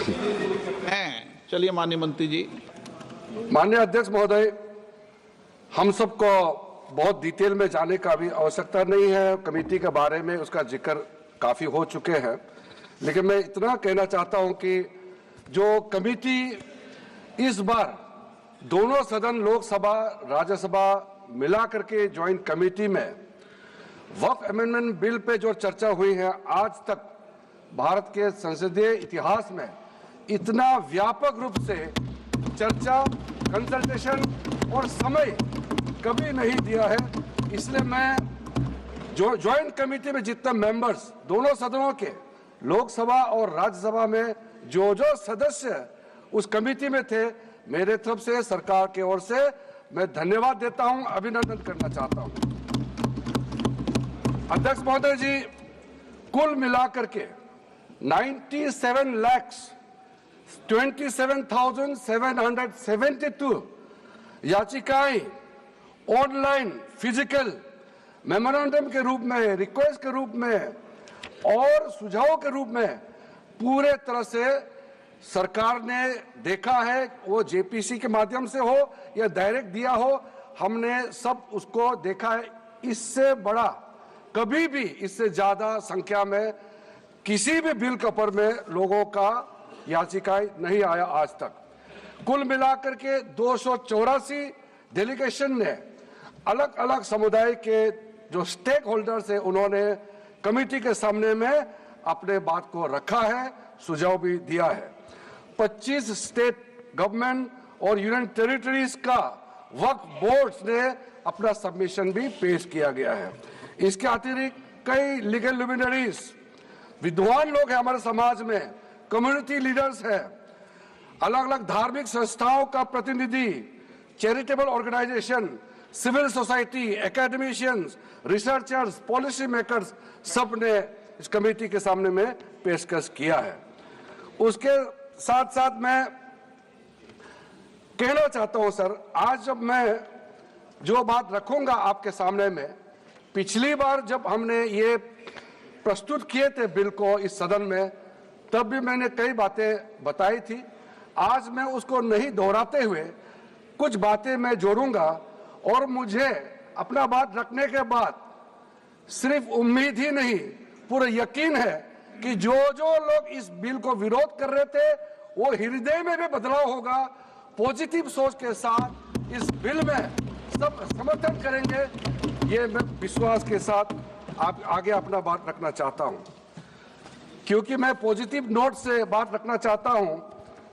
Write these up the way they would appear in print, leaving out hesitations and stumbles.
चलिए माननीय मंत्री जी। माननीय अध्यक्ष महोदय, हम सबको बहुत डिटेल में जाने का भी आवश्यकता नहीं है। कमेटी के बारे में उसका जिक्र काफी हो चुके हैं, लेकिन मैं इतना कहना चाहता हूं कि जो कमेटी इस बार दोनों सदन लोकसभा राज्यसभा मिला करके ज्वाइंट कमेटी में वक्फ अमेंडमेंट बिल पे जो चर्चा हुई है, आज तक भारत के संसदीय इतिहास में इतना व्यापक रूप से चर्चा, कंसल्टेशन और समय कभी नहीं दिया है। इसलिए मैं जो ज्वाइंट कमेटी में जितने मेंबर्स दोनों सदनों के लोकसभा और राज्यसभा में जो सदस्य उस कमेटी में थे, मेरे तरफ से सरकार की ओर से मैं धन्यवाद देता हूं, अभिनंदन करना चाहता हूं। अध्यक्ष महोदय जी, कुल मिलाकर के 97,27,772 याचिकाएं ऑनलाइन, फिजिकल, मेमोरेंडम के रूप में, रिक्वेस्ट के रूप में और सुझाव के रूप में पूरे तरह से सरकार ने देखा है। वो जेपीसी के माध्यम से हो या डायरेक्ट दिया हो, हमने सब उसको देखा है। इससे बड़ा कभी भी, इससे ज्यादा संख्या में किसी भी बिल के ऊपर में लोगों का याचिकाएं नहीं आया आज तक। कुल मिलाकर के 284 डेलीगेशन ने अलग अलग समुदाय के जो स्टेक होल्डर्स है, उन्होंने कमेटी के सामने में अपने बात को रखा है, सुझाव भी दिया है। 25 स्टेट गवर्नमेंट और यूनियन टेरिटरीज का वक्फ बोर्ड्स ने अपना सबमिशन भी पेश किया गया है। इसके अतिरिक्त कई लीगल लुमिनरीज, विद्वान लोग हैं हमारे समाज में, कम्युनिटी लीडर्स हैं, अलग अलग धार्मिक संस्थाओं का प्रतिनिधि, charitable organisation, civil society, academicians, researchers, policy makers, सब ने इस कमेटी के सामने में पेशकश किया है। उसके साथ साथ मैं कहना चाहता हूं सर, आज जब मैं जो बात रखूंगा आपके सामने में, पिछली बार जब हमने ये प्रस्तुत किए थे बिल को इस सदन में, तब भी मैंने कई बातें बताई थी। आज मैं उसको नहीं दोहराते हुए कुछ बातें मैं जोड़ूंगा, और मुझे अपना बात रखने के बाद सिर्फ उम्मीद ही नहीं, पूरा यकीन है कि जो लोग इस बिल को विरोध कर रहे थे, वो हृदय में भी बदलाव होगा। पॉजिटिव सोच के साथ इस बिल में सब समर्थन करेंगे, ये मैं विश्वास के साथ आप आगे अपना बात रखना चाहता हूं। क्योंकि मैं पॉजिटिव नोट से बात रखना चाहता हूं,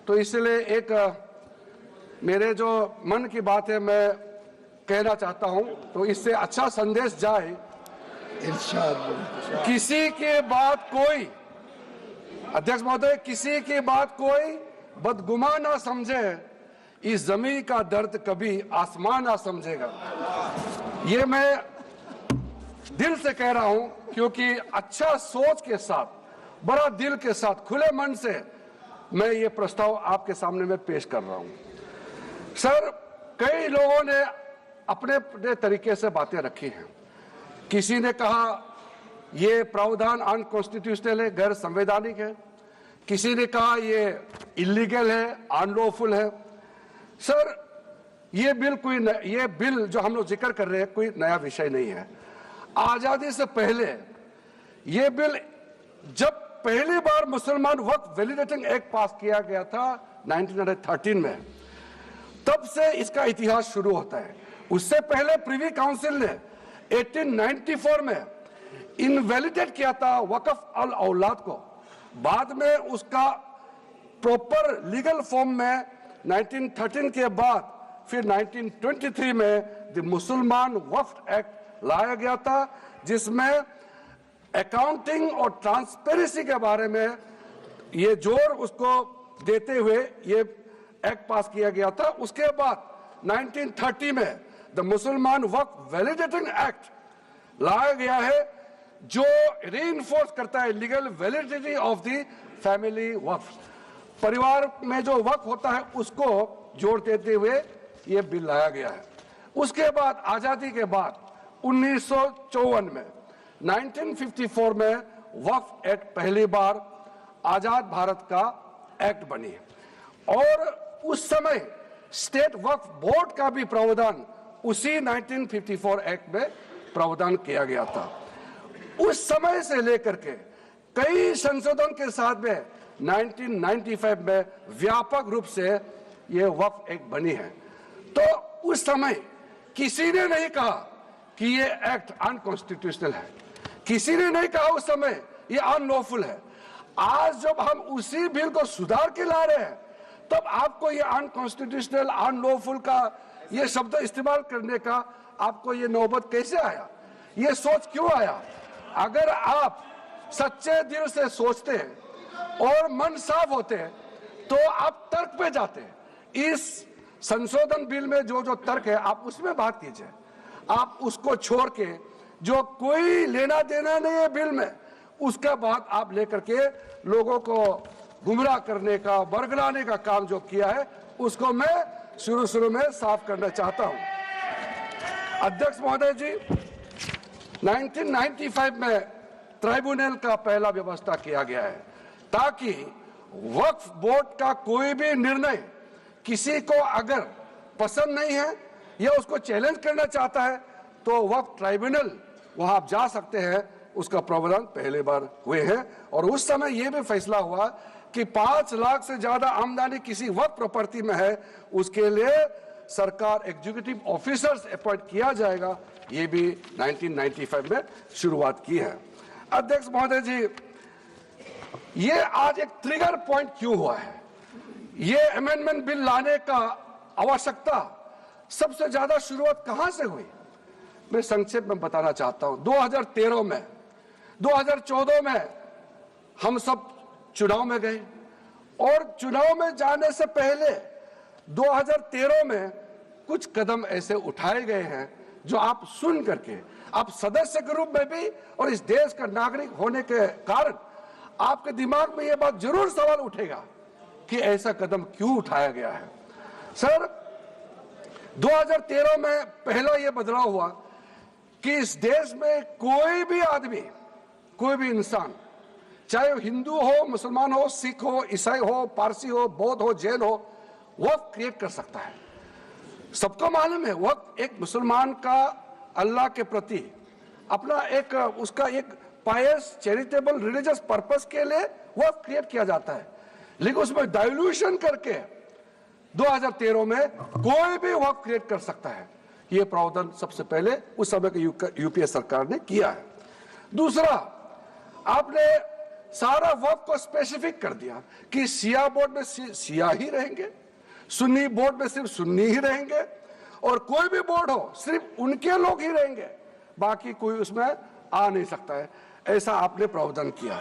तो इसलिए एक मेरे जो मन की बात है मैं कहना चाहता हूं, तो इससे अच्छा संदेश जाए। किसी की बात कोई, अध्यक्ष महोदय, किसी की बात कोई बदगुमा ना समझे, इस जमीन का दर्द कभी आसमान ना समझेगा। ये मैं दिल से कह रहा हूं, क्योंकि अच्छा सोच के साथ, बड़ा दिल के साथ, खुले मन से मैं ये प्रस्ताव आपके सामने में पेश कर रहा हूं। सर, कई लोगों ने अपने अपने तरीके से बातें रखी हैं। किसी ने कहा ये प्रावधान अनकॉन्स्टिट्यूशनल है, गैर संवैधानिक है। किसी ने कहा ये इलीगल है, अनलॉफुल है। सर, ये बिल जो हम लोग जिक्र कर रहे हैं, कोई नया विषय नहीं है। आजादी से पहले ये बिल, जब पहली बार मुसलमान वक्फ वैलिडेटिंग एक्ट पास किया गया था 1913 में, तब से इसका इतिहास शुरू होता है। उससे पहले प्रीवी काउंसिल ने 1894 में इनवैलिडेट किया था वक्फ अल औलाद को। बाद में उसका प्रॉपर लीगल फॉर्म में 1913 के बाद फिर 1923 में द मुसलमान वक्फ एक्ट लाया गया था, जिसमें अकाउंटिंग और ट्रांसपेरेंसी के बारे में ये जोर उसको देते हुए ये एक्ट पास किया गया था। उसके बाद 1930 में द मुसलमान वक्फ वैलिडेटिंग एक्ट लाया गया है, जो रीइंफोर्स करता है legal validity of the family वक्फ। परिवार में जो वक्फ होता है उसको जोड़ देते हुए ये बिल लाया गया है। उसके बाद आजादी के बाद 1954 में 1954 में वक्फ एक्ट पहली बार आजाद भारत का एक्ट बनी और उस समय स्टेट वक्फ बोर्ड का भी प्रावधान उसी 1954 एक्ट में प्रावधान किया गया था। उस समय से लेकर के कई संशोधन के साथ में 1995 में व्यापक रूप से ये वक्फ एक्ट बनी है। तो उस समय किसी ने नहीं कहा कि ये एक्ट अनकॉन्स्टिट्यूशनल है, किसी ने नहीं कहा उस समय ये अनलॉफुल है। आज जब हम उसी बिल को सुधार के ला रहे हैं तब आपको ये अनकॉन्स्टिट्यूशनल अनलॉफुल का ये शब्द इस्तेमाल करने का आपको ये नौबत कैसे आया, ये सोच क्यों आया? अगर आप सच्चे दिल से सोचते और मन साफ होते तो आप तर्क पे जाते। इस संशोधन बिल में जो जो तर्क है आप उसमें बात कीजिए, आप उसको छोड़ के जो कोई लेना देना नहीं है बिल में उसका बात आप लेकर के लोगों को गुमराह करने का बरगलाने का काम जो किया है उसको मैं शुरू में साफ करना चाहता हूं। अध्यक्ष महोदय जी, 1995 में ट्राइब्यूनल का पहला व्यवस्था किया गया है ताकि वक्फ बोर्ड का कोई भी निर्णय किसी को अगर पसंद नहीं है या उसको चैलेंज करना चाहता है तो वक्फ ट्राइब्यूनल वहां आप जा सकते हैं। उसका प्रावधान पहले बार हुए हैं और उस समय यह भी फैसला हुआ कि 5 लाख से ज्यादा आमदनी किसी वक्फ प्रॉपर्टी में है उसके लिए सरकार एग्जीक्यूटिव ऑफिसर्स अपॉइंट किया जाएगा। ये भी 1995 में शुरुआत की है। अध्यक्ष महोदय जी, ये आज एक ट्रिगर पॉइंट क्यों हुआ है? ये अमेंडमेंट बिल लाने का आवश्यकता सबसे ज्यादा शुरुआत कहां से हुई? मैं संक्षेप में बताना चाहता हूं। 2013 में 2014 में हम सब चुनाव में गए और चुनाव में जाने से पहले 2013 में कुछ कदम ऐसे उठाए गए हैं जो आप सुन करके आप सदस्य के रूप में भी और इस देश का नागरिक होने के कारण आपके दिमाग में यह बात जरूर सवाल उठेगा कि ऐसा कदम क्यों उठाया गया है। सर, 2013 में पहला यह बदलाव हुआ कि इस देश में कोई भी आदमी, कोई भी इंसान, चाहे वो हिंदू हो, मुसलमान हो, सिख हो, ईसाई हो, पारसी हो, बौद्ध हो, जैन हो, वक्फ क्रिएट कर सकता है। सबको मालूम है वक्फ एक मुसलमान का अल्लाह के प्रति अपना एक उसका एक पायस चैरिटेबल रिलीजियस पर्पस के लिए वक्फ क्रिएट किया जाता है, लेकिन उसमें डाइल्यूशन करके 2013 में कोई भी वक्फ क्रिएट कर सकता है। यह प्रावधान सबसे पहले उस समय की यूपीए सरकार ने किया है। दूसरा, आपने सारा वक्फ को स्पेसिफिक कर दिया कि शिया बोर्ड में शिया ही रहेंगे, सुन्नी बोर्ड में सिर्फ सुन्नी ही रहेंगे और कोई भी बोर्ड हो सिर्फ उनके लोग ही रहेंगे, बाकी कोई उसमें आ नहीं सकता है। ऐसा आपने प्रावधान किया।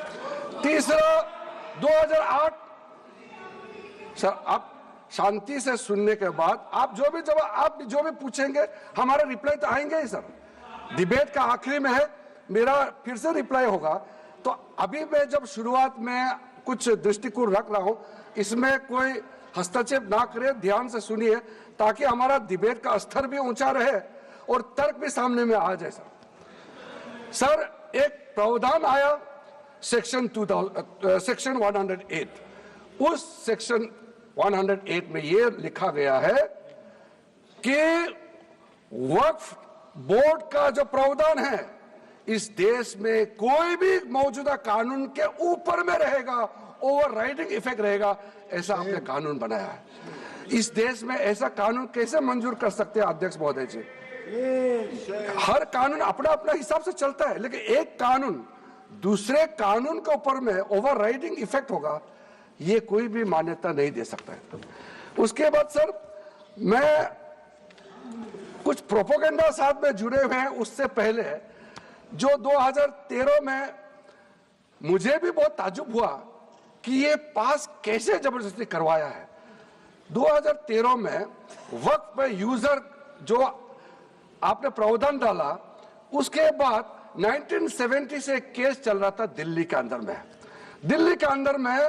तीसरा, 2008, सर आप शांति से सुनने के बाद आप जो भी पूछेंगे हमारा रिप्लाई तो आएंगे ही सर। डिबेट का आखिरी में है, मेरा फिर से रिप्लाई होगा। तो अभी मैं जब शुरुआत में कुछ दृष्टिकोण रख रहा हूं, इसमें कोई हस्तक्षेप ना करे, ध्यान से सुनिए ताकि हमारा डिबेट का स्तर भी ऊंचा रहे और तर्क भी सामने में आ जाए। सर, एक प्रावधान आया सेक्शन 108। उस सेक्शन 108 में यह लिखा गया है कि वक्फ बोर्ड का जो प्रावधान है इस देश में कोई भी मौजूदा कानून के ऊपर में रहेगा, ओवरराइडिंग इफेक्ट रहेगा। ऐसा आपने कानून बनाया है। इस देश में ऐसा कानून कैसे मंजूर कर सकते हैं अध्यक्ष महोदय जी? हर कानून अपना अपना हिसाब से चलता है, लेकिन एक कानून दूसरे कानून के ऊपर में ओवरराइडिंग इफेक्ट होगा, ये कोई भी मान्यता नहीं दे सकता है। उसके बाद सर, मैं कुछ प्रोपोगेंडा साथ में जुड़े हुए हैं उससे पहले जो 2013 में मुझे भी बहुत ताज्जुब हुआ कि ये पास कैसे जबरदस्ती करवाया है। 2013 में वक्फ पे यूजर जो आपने प्रावधान डाला, उसके बाद 1970 से केस चल रहा था दिल्ली के अंदर में। दिल्ली के अंदर में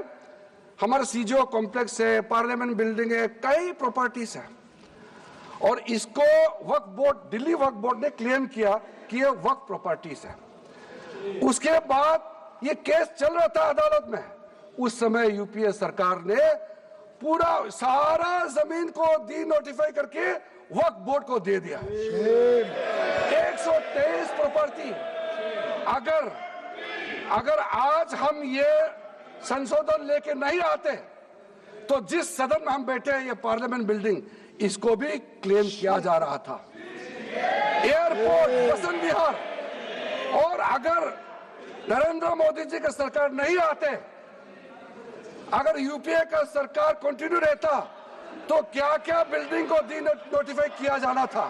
हमारा सीजीओ कॉम्प्लेक्स है, पार्लियामेंट बिल्डिंग है, कई प्रॉपर्टीज है और इसको वक्फ बोर्ड, दिल्ली वक्फ बोर्ड ने क्लेम किया कि ये वक्फ प्रॉपर्टीज है। उसके बाद ये केस चल रहा था अदालत में, उस समय यूपीए सरकार ने पूरा सारा जमीन को डी नोटिफाई करके वक्फ बोर्ड को दे दिया। 123 प्रॉपर्टी। अगर आज हम ये संशोधन लेके नहीं आते तो जिस सदन में हम बैठे हैं, ये पार्लियामेंट बिल्डिंग, इसको भी क्लेम किया जा रहा था। एयरपोर्ट, बसंत विहार, और अगर नरेंद्र मोदी जी का सरकार नहीं आते, अगर यूपीए का सरकार कंटिन्यू रहता, तो क्या क्या बिल्डिंग को डी नोटिफाई किया जाना था।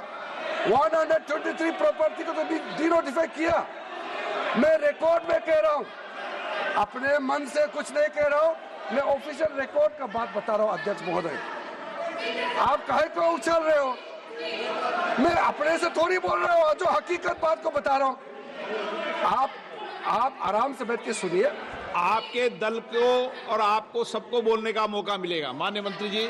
123 प्रॉपर्टी को तो डी नोटिफाई किया। मैं रिकॉर्ड में कह रहा हूं, अपने मन से कुछ नहीं कह रहा हूं, मैं ऑफिशियल रिकॉर्ड का बात बता रहा हूं। अध्यक्ष महोदय, आप काहे को उछल रहे हो? मैं अपने से थोड़ी बोल रहा हूं, जो हकीकत बात को बता रहा हूं। आप आराम से बैठ के सुनिए। आपके दल को और आपको सबको बोलने का मौका मिलेगा। माननीय मंत्री जी,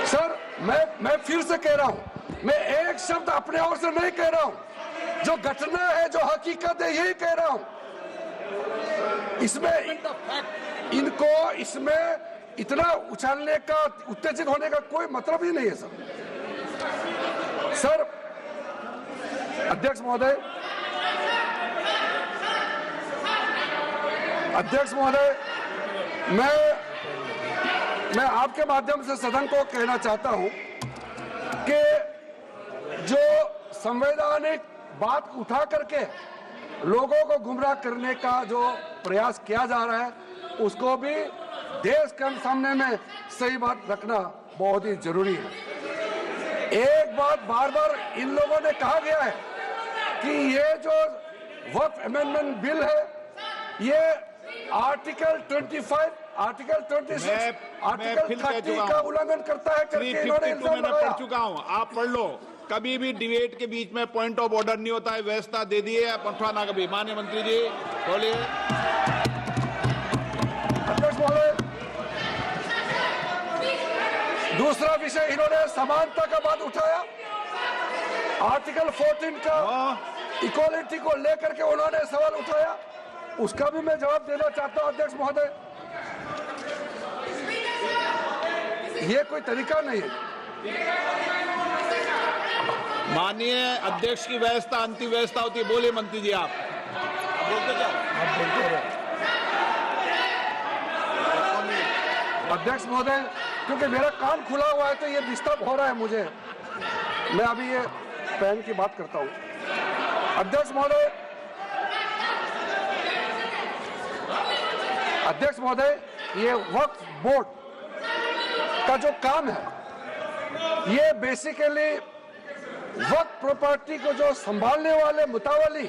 सर, मैं फिर से कह रहा हूं, मैं एक शब्द अपने ओर से नहीं कह रहा हूं। जो घटना है, जो हकीकत है, यही कह रहा हूं। इनको इसमें इतना उछालने का, उत्तेजित होने का कोई मतलब ही नहीं है सर। अध्यक्ष महोदय, मैं आपके माध्यम से सदन को कहना चाहता हूं कि जो संवैधानिक बात उठा करके लोगों को गुमराह करने का जो प्रयास किया जा रहा है, उसको भी देश के सामने में सही बात रखना बहुत ही जरूरी है। एक बात बार बार इन लोगों ने कहा गया है कि ये जो वक्फ अमेंडमेंट बिल है, ये आर्टिकल 25, आर्टिकल 26, आर्टिकल 30 का उल्लंघन करता है करके इन्होंने इल्जाम लगाया। पढ़ चुका हूं, आप पढ़ लो। कभी भी डिबेट के बीच में पॉइंट ऑफ ऑर्डर नहीं होता है। व्यवस्था दे दी है, उठाना कभी। माननीय मंत्री जी बोलिए। अध्यक्ष महोदय, दूसरा विषय इन्होंने समानता का बात उठाया। आर्टिकल 14 का इक्वालिटी को लेकर के उन्होंने सवाल उठाया, उसका भी मैं जवाब देना चाहता हूं। अध्यक्ष महोदय, ये कोई तरीका नहीं है। माननीय अध्यक्ष की व्यवस्था अंतिम व्यवस्था होती है। बोलिए मंत्री जी, आप बोलते जाओ। अध्यक्ष महोदय, क्योंकि मेरा कान खुला हुआ है तो ये डिस्टर्ब हो रहा है मुझे। मैं अभी ये पेन की बात करता हूं। अध्यक्ष महोदय, ये वक्फ बोर्ड का जो काम है, ये बेसिकली वक्फ प्रॉपर्टी को जो संभालने वाले मुतावली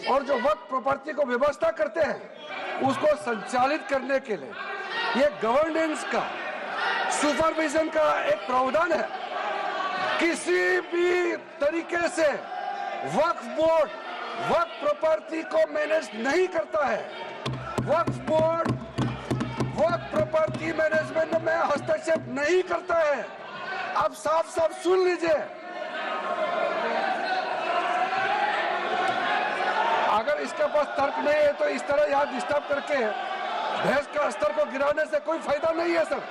और जो वक्फ प्रॉपर्टी को व्यवस्था करते हैं, उसको संचालित करने के लिए ये गवर्नेंस का, सुपरविजन का एक प्रावधान है। किसी भी तरीके से वक्फ बोर्ड वक्फ प्रॉपर्टी को मैनेज नहीं करता है। वक्फ बोर्ड वक्फ प्रॉपर्टी मैनेजमेंट में हस्तक्षेप नहीं करता है। अब साफ साफ सुन लीजिए, अगर इसके पास तर्क नहीं है तो इस तरह यहां डिस्टर्ब करके बहस का स्तर को गिराने से कोई फायदा नहीं है सर।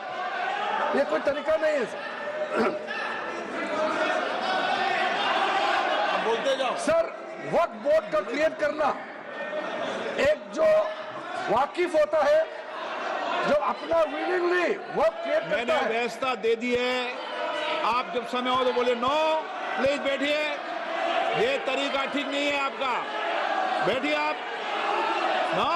ये कोई तरीका नहीं है सर। बोलते जाओ सर। वक्फ बोर्ड का क्रिएट करना, एक जो वाकिफ होता है, जो अपना विलिंगली वक्फ क्रिएट करता मैंने है। व्यवस्था दे दी है। आप जब समय हो तो बोले नो, प्लीज बैठिए। ये तरीका ठीक नहीं है आपका। बैठिए आप। नो,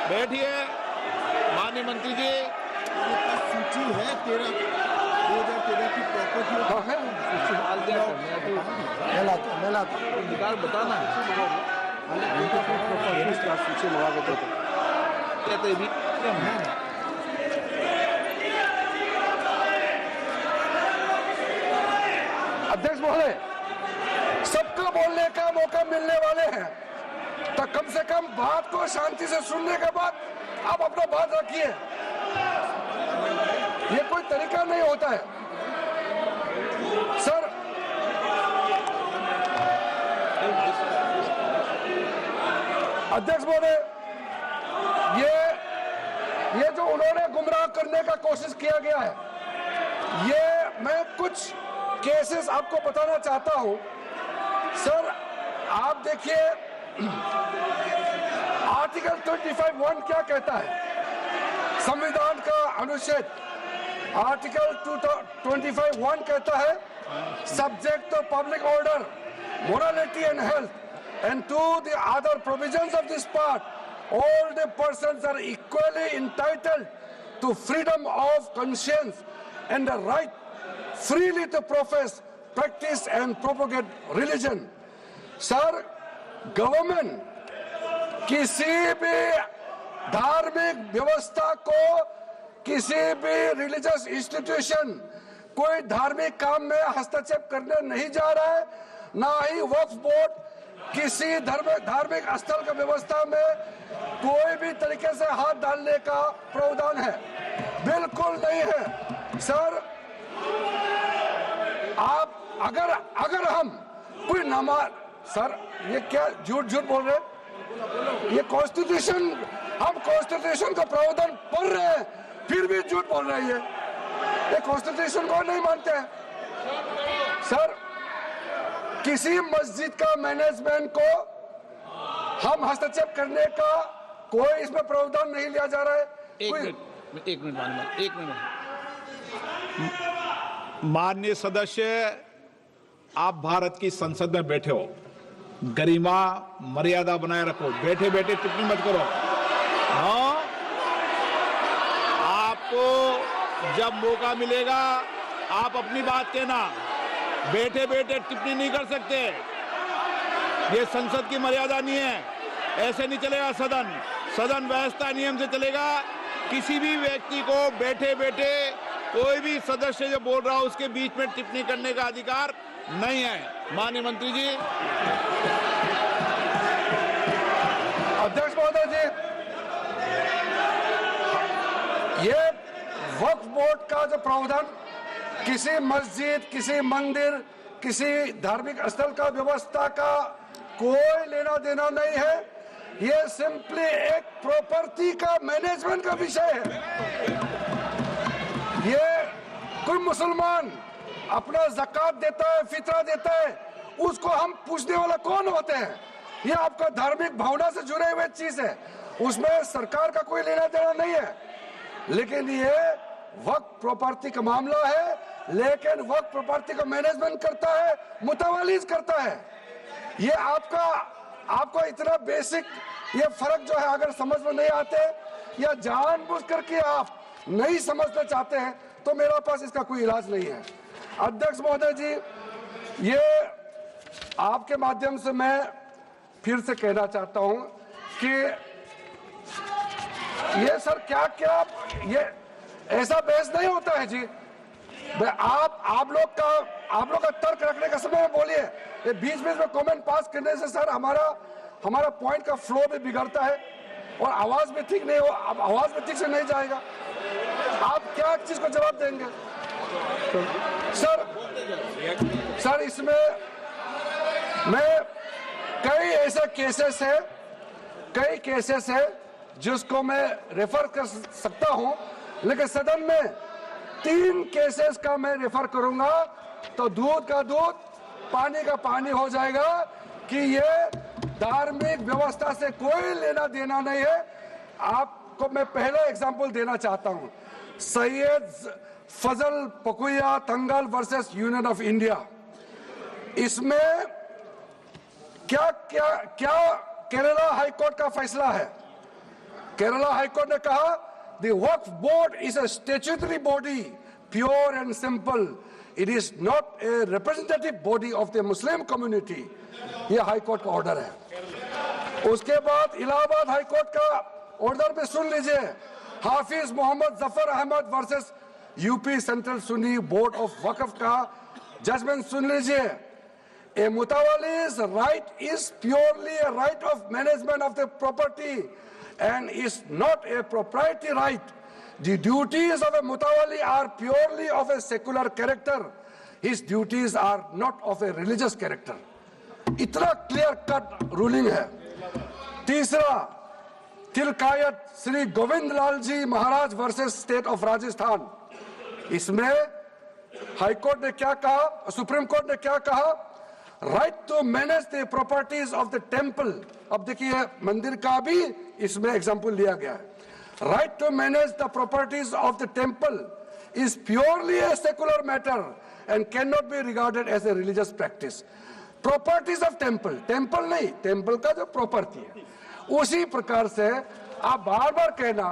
बैठिए। माननीय मंत्री जी, सूची है 2013 की प्रॉपर्टी निकाल बताना सूची मंगा के देते कहते भी। अध्यक्ष महोदय, सबको बोलने का मौका मिलने वाले हैं, तो कम से कम बात को शांति से सुनने के बाद आप अपना बात रखिए। ये कोई तरीका नहीं होता है। अध्यक्ष महोदय, ये जो उन्होंने गुमराह करने का कोशिश किया गया है, ये मैं कुछ केसेस आपको बताना चाहता हूं। सर आप देखिए आर्टिकल 25(1) क्या कहता है, संविधान का अनुच्छेद आर्टिकल 25(1) कहता है, subject to public order, morality and health, and to the other provisions of this part, all the persons are equally entitled to freedom of conscience and the right freely to profess, practice and propagate religion. Sir, government किसी भी धार्मिक व्यवस्था को, किसी भी religious institution, कोई धार्मिक काम में हस्तक्षेप करने नहीं जा रहा है, ना ही वक्फ बोर्ड किसी धार्मिक स्थल का व्यवस्था में कोई भी तरीके से हाथ डालने का प्रावधान है, बिल्कुल नहीं है। सर आप अगर हम कोई नमाज, सर ये क्या झूठ बोल रहे हैं, ये कॉन्स्टिट्यूशन, हम कॉन्स्टिट्यूशन का प्रावधान पढ़ रहे हैं फिर भी झूठ बोल रहे हैं, ये कॉन्स्टिट्यूशन को नहीं मानते हैं। सर किसी मस्जिद का मैनेजमेंट को हम हस्तक्षेप करने का कोई इसमें प्रावधान नहीं लिया जा रहा है। एक मिनट माननीय सदस्य, आप भारत की संसद में बैठे हो, गरिमा मर्यादा बनाए रखो, बैठे बैठे टिप्पणी मत करो। हाँ, आपको जब मौका मिलेगा आप अपनी बात कहना, बैठे बैठे टिप्पणी नहीं कर सकते, ये संसद की मर्यादा नहीं है, ऐसे नहीं चलेगा सदन। सदन व्यवस्था नियम से चलेगा। किसी भी व्यक्ति को बैठे बैठे कोई भी सदस्य जो बोल रहा हो उसके बीच में टिप्पणी करने का अधिकार नहीं है। माननीय मंत्री जी। अध्यक्ष महोदय जी, ये वक्फ बोर्ड का जो प्रावधान किसी मस्जिद, किसी मंदिर, किसी धार्मिक स्थल का व्यवस्था का कोई लेना देना नहीं है, ये सिंपली एक प्रॉपर्टी का मैनेजमेंट का विषय है। ये कोई मुसलमान अपना ज़कात देता है, फितरा देता है, उसको हम पूछने वाला कौन होते हैं? ये आपका धार्मिक भावना से जुड़े हुए चीज है, उसमें सरकार का कोई लेना देना नहीं है। लेकिन ये वक्फ प्रॉपर्टी का मामला है, लेकिन वक्फ प्रॉपर्टी का मैनेजमेंट करता है, मुतवल्लिज करता है। ये आपको इतना बेसिक ये फर्क जो है अगर समझ में नहीं आते या जानबूझ करके आप नहीं समझना चाहते हैं तो मेरा पास इसका कोई इलाज नहीं है। अध्यक्ष महोदय जी, ये आपके माध्यम से मैं फिर से कहना चाहता हूं कि ये सर क्या ये ऐसा बहस नहीं होता है जी। आप लोग का तर्क रखने का समय में बोलिए, ये बीच में कमेंट पास करने से सर हमारा पॉइंट का फ्लो भी बिगड़ता है और आवाज भी ठीक नहीं हो, अब आवाज भी ठीक से नहीं जाएगा। आप क्या चीज को जवाब देंगे? सर इसमें मैं कई ऐसे केसेस है जिसको मैं रेफर कर सकता हूं, लेकिन सदन में 3 केसेस का मैं रेफर करूंगा तो दूध का दूध पानी का पानी हो जाएगा कि ये धार्मिक व्यवस्था से कोई लेना देना नहीं है। आपको मैं पहला एग्जांपल देना चाहता हूं, सैयद फजल पकुया तंगल वर्सेस यूनियन ऑफ इंडिया। इसमें क्या केरला हाईकोर्ट का फैसला है। केरला हाईकोर्ट ने कहा the Waqf board is a statutory body, pure and simple, it is not a representative body of the Muslim community. यह हाईकोर्ट का ऑर्डर है। उसके बाद इलाहाबाद हाईकोर्ट का ऑर्डर भी सुन लीजिए, Hafiz Mohammad Zafar Ahmad versus UP central Sunni board of वक्फ का जजमेंट सुन लीजिए। A mutawalli's right is purely a right of management of the property and is not a proprietary right. The duties of a mutawalli are purely of a secular character. His duties are not of a religious character. इतना clear cut ruling है। तीसरा, तिलकायत श्री गोविंद लाल जी महाराज versus state of Rajasthan. इसमें high court ने क्या कहा, supreme court ने क्या कहा, right to manage the properties of the temple. अब देखिए मंदिर का भी इसमें एग्जांपल लिया गया है। Right to manage the properties of the temple is purely a secular matter and can not be regarded as a religious practice. Properties of temple, temple नहीं, टेम्पल का जो प्रॉपर्टी है। उसी प्रकार से आप बार बार कहना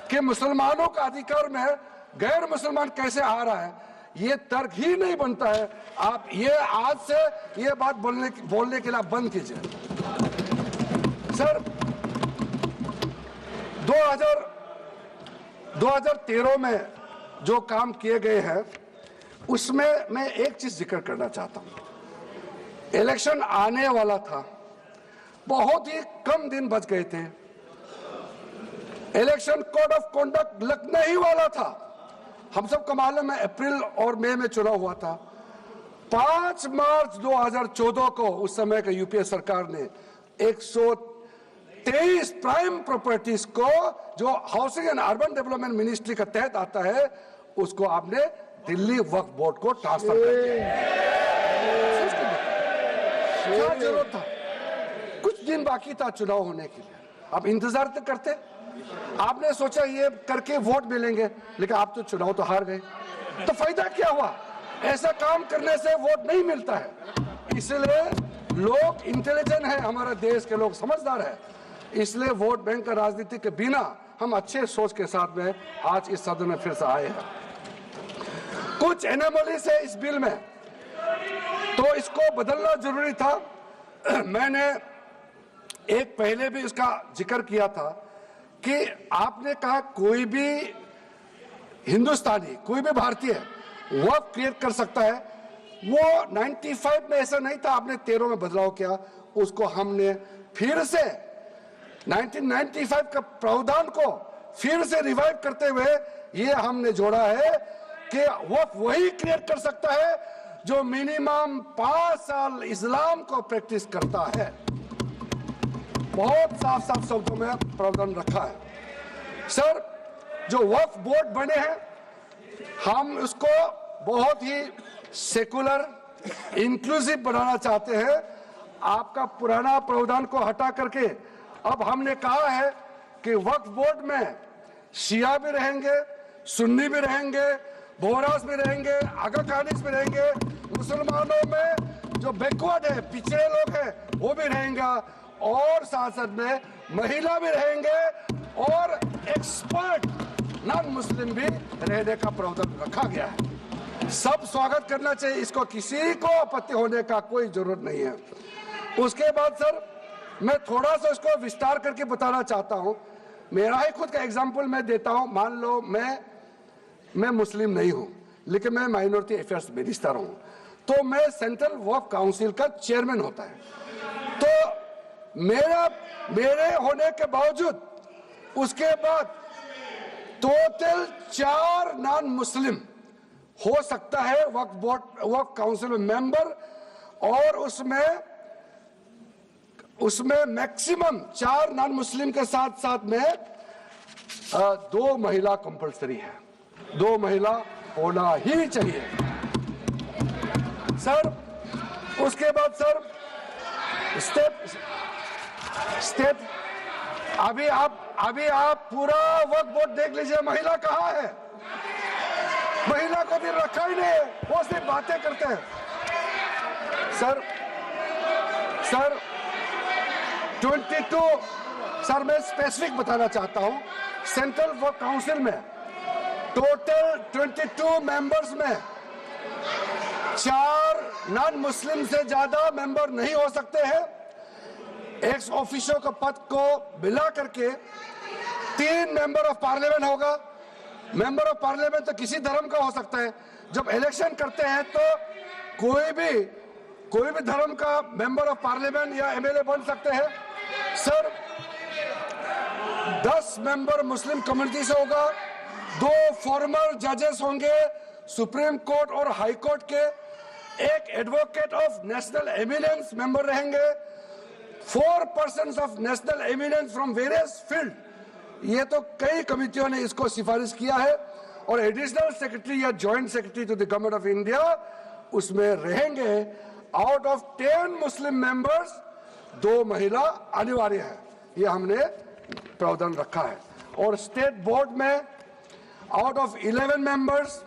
कि मुसलमानों का अधिकार में गैर मुसलमान कैसे आ रहा है, ये तर्क ही नहीं बनता है। आप ये आज से ये बात बोलने के लिए बंद कीजिए। सर 2013 में जो काम किए गए हैं उसमें मैं एक चीज जिक्र करना चाहता हूं। इलेक्शन आने वाला था, बहुत ही कम दिन बच गए थे, इलेक्शन कोड ऑफ कॉन्डक्ट लगने ही वाला था। हम सबको मालूम है अप्रैल और मई में चुनाव हुआ था। 5 मार्च 2014 को उस समय के यूपीए सरकार ने 123 प्राइम प्रॉपर्टीज को जो housing and urban development ministry के तहत आता है उसको आपने दिल्ली वक्फ बोर्ड को ट्रांसफर कर दिया। क्या जरूरत था? कुछ दिन बाकी था चुनाव होने के लिए, आप इंतजार तो करते। आपने सोचा ये करके वोट मिलेंगे, लेकिन आप तो चुनाव तो हार गए, तो फायदा क्या हुआ? ऐसा काम करने से वोट नहीं मिलता है। इसलिए लोग इंटेलिजेंट है, हमारे देश के लोग समझदार है, इसलिए वोट बैंक का राजनीति के बिना हम अच्छे सोच के साथ में आज इस सदन में फिर से आए हैं। कुछ एनोमलीज है इस बिल में, तो इसको बदलना जरूरी था। मैंने एक पहले भी इसका जिक्र किया था कि आपने कहा कोई भी हिंदुस्तानी, कोई भी भारतीय वक्फ क्रिएट कर सकता है। वो 95 में ऐसा नहीं था, आपने 13 में बदलाव किया, उसको हमने फिर से 1995 का प्रावधान को फिर से रिवाइव करते हुए ये हमने जोड़ा है कि वक्फ वही क्रिएट कर सकता है जो मिनिमम 5 साल इस्लाम को प्रैक्टिस करता है। बहुत साफ साफ शब्दों में प्रावधान रखा है। सर जो वक्फ बोर्ड बने हैं हम उसको बहुत ही सेकुलर इंक्लूसिव बनाना चाहते हैं। आपका पुराना प्रावधान को हटा करके अब हमने कहा है कि वक्फ बोर्ड में शिया भी रहेंगे, सुन्नी भी रहेंगे, बोहरास भी रहेंगे, आगा खानिस भी रहेंगे, मुसलमानों में जो बैकवर्ड है, पिछड़े लोग हैं वो भी रहेंगे, और साथ साथ में महिला भी रहेंगे और एक्सपर्ट नॉन मुस्लिम भी रहने का प्रावधान रखा गया है। सब स्वागत करना चाहिए, इसको किसी को आपत्ति होने का कोई जरूरत नहीं है। उसके बाद सर मैं थोड़ा सा इसको विस्तार करके बताना चाहता हूं। मेरा ही खुद का एग्जांपल मैं देता हूं। मान लो मैं मुस्लिम नहीं हूं, लेकिन मैं माइनॉरिटी अफेयर्स मिनिस्टर हूं, तो मैं सेंट्रल वक्फ काउंसिल का चेयरमैन होता है। तो मेरे होने के बावजूद उसके बाद टोटल 4 नॉन मुस्लिम हो सकता है वक्फ काउंसिल में मेंबर, और उसमें मैक्सिमम 4 नॉन मुस्लिम के साथ साथ में 2 महिला कंपलसरी है। 2 महिला होना ही चाहिए सर। उसके बाद सर स्टेप अभी आप पूरा वक्फ बोर्ड देख लीजिए, महिला कहाँ है? महिला को भी रखा ही नहीं है, वो सिर्फ बातें करते हैं। सर 22 सर मैं स्पेसिफिक बताना चाहता हूं। सेंट्रल वक्फ काउंसिल में टोटल 22 मेंबर्स में 4 नॉन मुस्लिम से ज्यादा मेंबर नहीं हो सकते हैं। एक्स ऑफिशियो के पद को मिला करके 3 मेंबर ऑफ पार्लियामेंट होगा। मेंबर ऑफ पार्लियामेंट तो किसी धर्म का हो सकता है। जब इलेक्शन करते हैं तो कोई भी धर्म का मेंबर ऑफ पार्लियामेंट या एमएलए बन सकते हैं। सर 10 मेंबर मुस्लिम कम्युनिटी से होगा, 2 फॉर्मर जजेस होंगे सुप्रीम कोर्ट और हाई कोर्ट के, 1 advocate of national eminence member रहेंगे, 4 persons of national eminence from various field, ये तो कई कमिटियों ने इसको सिफारिश किया है, और एडिशनल सेक्रेटरी या joint secretary to the government of India उसमें रहेंगे। आउट ऑफ 10 मुस्लिम मेंबर्स 2 महिला अनिवार्य है, ये हमने प्रावधान रखा है। और स्टेट बोर्ड में आउट ऑफ 11 मेंबर्स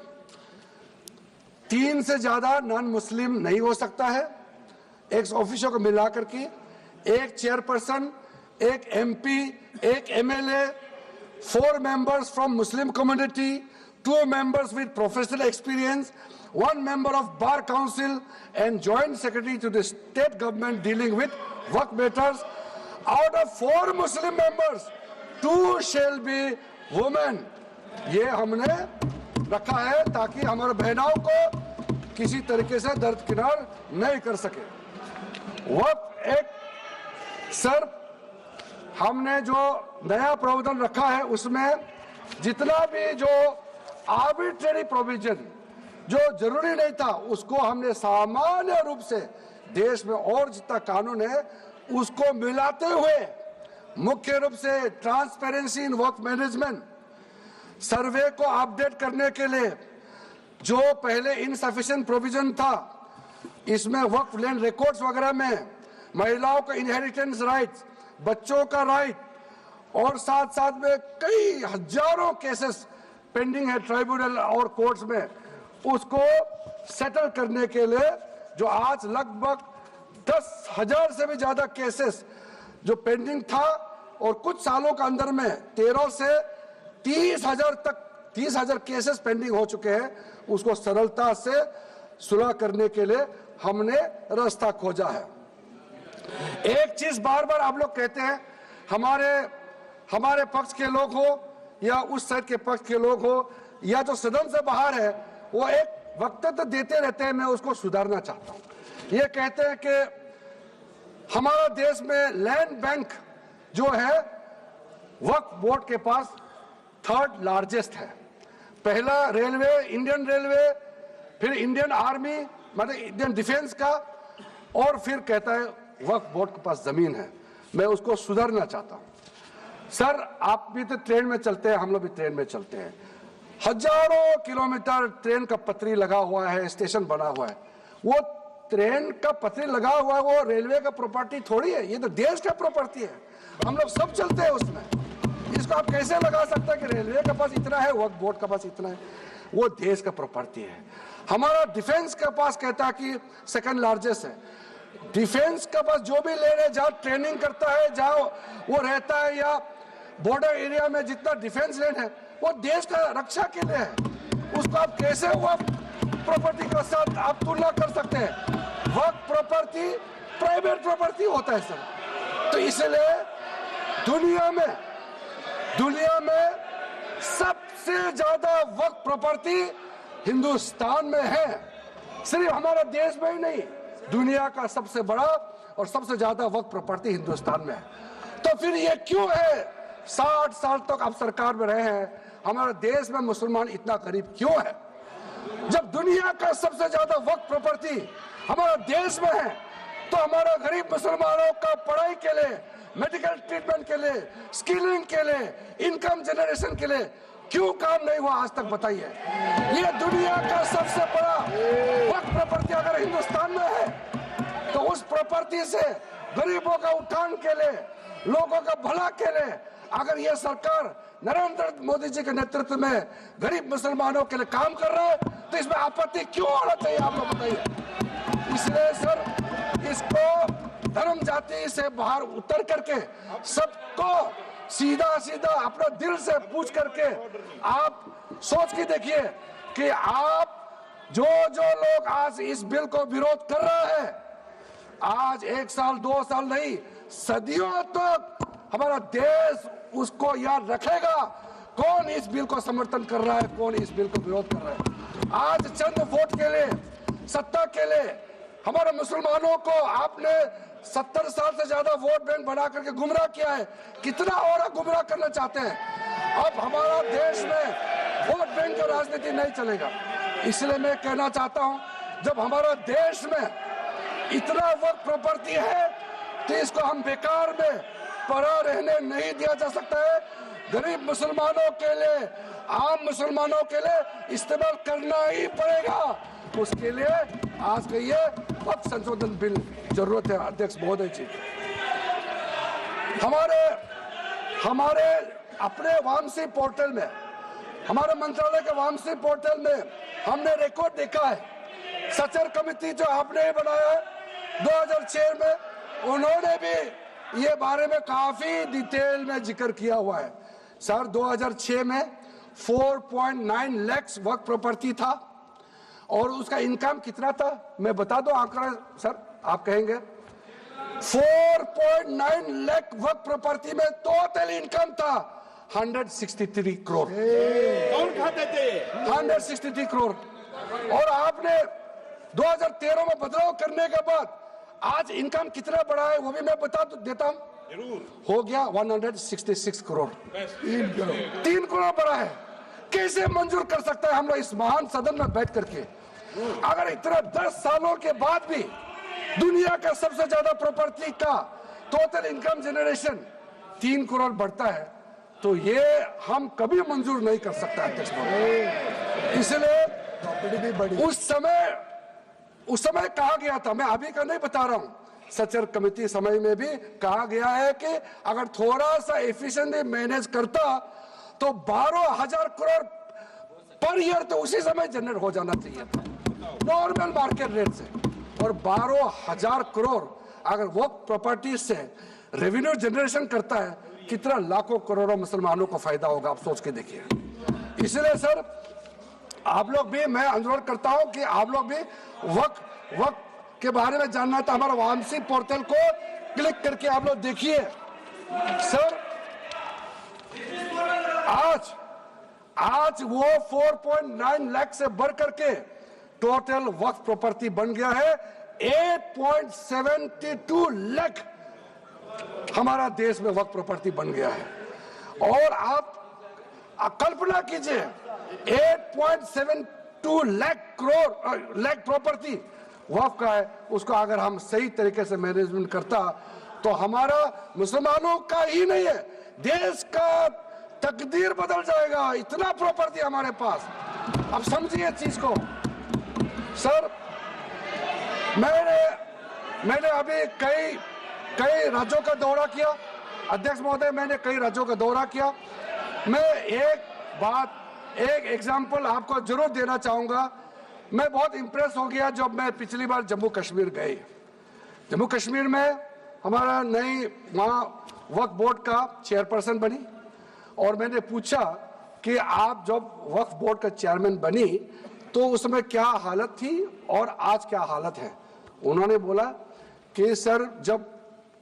3 से ज्यादा नॉन मुस्लिम नहीं हो सकता है। एक ऑफिसर को मिलाकर के 1 chairperson, 1 MP, 1 MLA, 4 members from Muslim community, 2 members with professional experience, 1 member of Bar Council and Joint Secretary to the state government dealing with work matters. Out of 4 Muslim members, 2 shall be women. ये हमने रखा है ताकि हमारे बहनों को किसी तरीके से दरकिनार नहीं कर सके। वक्फ एक्ट सर, हमने जो नया प्रावधान रखा है उसमें जितना भी जो आर्बिट्रेरी प्रोविजन जो जरूरी नहीं था उसको हमने सामान्य रूप से देश में और जितना कानून है उसको मिलाते हुए मुख्य रूप से ट्रांसपेरेंसी इन वर्क मैनेजमेंट, सर्वे को अपडेट करने के लिए जो पहले इनसफिशिएंट प्रोविजन था इसमें वक्फ लैंड रिकॉर्ड्स वगैरह में महिलाओं का इनहेरिटेंस राइट्स, बच्चों का राइट, और साथ साथ में कई हजारों केसेस पेंडिंग है ट्राइब्यूनल और कोर्ट्स में, उसको सेटल करने के लिए जो आज लगभग 10,000 से भी ज्यादा केसेस जो पेंडिंग था और कुछ सालों के अंदर में 13 से 30,000 तक 30,000 केसेस पेंडिंग हो चुके हैं, उसको सरलता से सुलह करने के लिए हमने रास्ता खोजा है। एक चीज बार बार आप लोग कहते हैं, हमारे पक्ष के लोग हो या उस साइड के पक्ष के लोग हो या जो सदन से बाहर है, वो एक वक्तव्य देते रहते हैं, मैं उसको सुधारना चाहता हूं। ये कहते हैं कि हमारा देश में लैंड बैंक जो है वक्फ बोर्ड के पास 3rd लार्जेस्ट है। पहला रेलवे, इंडियन रेलवे, फिर इंडियन आर्मी मतलब इंडियन डिफेंस का, और फिर कहता है वक्फ बोर्ड के पास जमीन है। मैं उसको सुधारना चाहता हूं। सर, आप भी तो ट्रेन में चलते हैं, हम लोग भी ट्रेन में चलते हैं, हजारों किलोमीटर ट्रेन का पटरी लगा हुआ है, स्टेशन बना हुआ है। वो ट्रेन का पटरी लगा हुआ है, वो रेलवे का प्रॉपर्टी थोड़ी है, ये तो देश का प्रॉपर्टी है, हम लोग सब चलते हैं उसमें। इसको आप कैसे लगा सकते हैं कि रेलवे के पास इतना है, वक्फ बोर्ड के पास इतना है? वो देश का प्रॉपर्टी है। हमारा डिफेंस के पास कहता है कि 2nd लार्जेस्ट है। डिफेंस के पास जो भी ले रहे, जहां ट्रेनिंग करता है, जहां वो रहता है, या बॉर्डर एरिया में जितना डिफेंस लैंड है वो देश का रक्षा के लिए है। उसको आप कैसे वक्फ प्रॉपर्टी के साथ आप तुलना कर सकते हैं? वक्फ प्रॉपर्टी प्राइवेट प्रॉपर्टी होता है सर। तो इसलिए दुनिया में सबसे ज्यादा वक्फ प्रॉपर्टी हिंदुस्तान में है। सिर्फ हमारा देश में ही नहीं, दुनिया का सबसे बड़ा और सबसे ज्यादा वक्फ प्रॉपर्टी हिंदुस्तान में है। तो फिर ये क्यों है 60 साल तक आप सरकार में रहे हैं, हमारे देश में मुसलमान इतना गरीब क्यों है? जब दुनिया का सबसे ज्यादा वक्फ प्रॉपर्टी हमारा देश में है, तो हमारा गरीब मुसलमानों का पढ़ाई के लिए, मेडिकल ट्रीटमेंट के लिए, स्किलिंग के लिए, इनकम जनरेशन के लिए क्यों काम नहीं हुआ आज तक? बताइए। ये दुनिया का सबसे बड़ा वक्फ प्रॉपर्टी अगर हिंदुस्तान में है, तो उस प्रॉपर्टी से गरीबों का उत्थान के लिए, लोगों का भला के लिए अगर ये सरकार नरेंद्र मोदी जी के नेतृत्व में गरीब मुसलमानों के लिए काम कर रहा है, तो इसमें आपत्ति क्यों होना चाहिए? आप लोग बताइए। इसलिए सर, इसको धर्म जाति से बाहर उतर करके सबको सीधा सीधा अपना दिल से पूछ करके आप सोच के देखिए कि आप जो लोग आज इस बिल को विरोध कर रहे हैं, आज 1 साल 2 साल नहीं, सदियों तक हमारा देश उसको याद रखेगा कौन इस बिल को समर्थन कर रहा है, कौन इस बिल को विरोध कर रहा है। आज चंद वोट के लिए, सत्ता के लिए हमारे मुसलमानों को आपने 70 साल से ज्यादा वोट बैंक बना करके गुमराह किया है। कितना और गुमराह करना चाहते हैं? अब हमारा देश में वोट बैंक की राजनीति नहीं चलेगा। इसलिए मैं कहना चाहता हूं, जब हमारा देश में इतना वक्फ प्रॉपर्टी है, तो इसको हम बेकार में पड़ा रहने नहीं दिया जा सकता है। गरीब मुसलमानों के लिए, आम मुसलमानों के लिए इस्तेमाल करना ही पड़ेगा। उसके लिए आज का ये वक्त संशोधन बिल जरूरत है। अध्यक्ष महोदय जी, हमारे अपने वामसी पोर्टल में, हमारे मंत्रालय के वामसी पोर्टल में हमने रिकॉर्ड देखा है। सचर कमेटी जो आपने बनाया है 2006 में, उन्होंने भी ये बारे में काफी डिटेल में जिक्र किया हुआ है। सर 2006 में 4.9 लाख वक्फ प्रॉपर्टी था और उसका इनकम कितना था मैं बता दो आंकड़ा सर, आप कहेंगे 4.9 लाख वक्फ प्रॉपर्टी में टोटल इनकम था 163 करोड़। कौन खाते थे? 163 करोड़। और आपने 2013 में बदलाव करने के बाद आज इनकम कितना बढ़ा है वो भी मैं बता देता हूं। हो गया 166 करोड़। 3 करोड़ बढ़ा है। कैसे मंजूर कर सकता है हम लोग इस महान सदन में बैठ करके? अगर इतना 10 सालों के बाद भी दुनिया का सबसे ज्यादा प्रॉपर्टी का टोटल इनकम जनरेशन 3 करोड़ बढ़ता है तो ये हम कभी मंजूर नहीं कर सकता अध्यक्ष महोदय। इसलिए उस समय कहा गया था, मैं अभी का नहीं बता रहा हूं, सचर कमेटी समय में भी कहा गया है कि अगर थोड़ा सा एफिशिएंटली मैनेज करता तो 12,000 करोड़ पर ईयर तो उसी समय जनरेट हो जाना चाहिए था नॉर्मल मार्केट रेट से। और 12,000 करोड़ अगर वो प्रॉपर्टी से रेवेन्यू जनरेशन करता है, कितना लाखों करोड़ों मुसलमानों को फायदा होगा, आप सोच के देखिए। इसलिए सर आप लोग भी, मैं अनुरोध करता हूं कि आप लोग भी वक्त के बारे में जानना था, हमारा वामसी पोर्टल को क्लिक करके आप लोग देखिए। सर आज वो 4.9 लाख से बढ़ करके टोटल वक्फ प्रॉपर्टी बन गया है 8.72 लाख। हमारा देश में वक्फ प्रॉपर्टी बन गया है। और आप कल्पना कीजिए 8.72 लाख प्रॉपर्टी वक्फ का है, उसको अगर हम सही तरीके से मैनेजमेंट करता तो हमारा मुसलमानों का ही नहीं है, देश का तकदीर बदल जाएगा। इतना प्रॉपर्टी हमारे पास। अब समझिए चीज को। सर मैंने अभी कई राज्यों का दौरा किया अध्यक्ष महोदय, मैंने कई राज्यों का दौरा किया। मैं एक एग्जांपल आपको जरूर देना चाहूंगा। मैं बहुत इंप्रेस हो गया जब मैं पिछली बार जम्मू कश्मीर गई। जम्मू कश्मीर में हमारा नई वहाँ वक्फ बोर्ड का चेयरपर्सन बनी और मैंने पूछा कि आप जब वक्फ बोर्ड का चेयरमैन बनी तो उस समय क्या हालत थी और आज क्या हालत है। उन्होंने बोला कि सर जब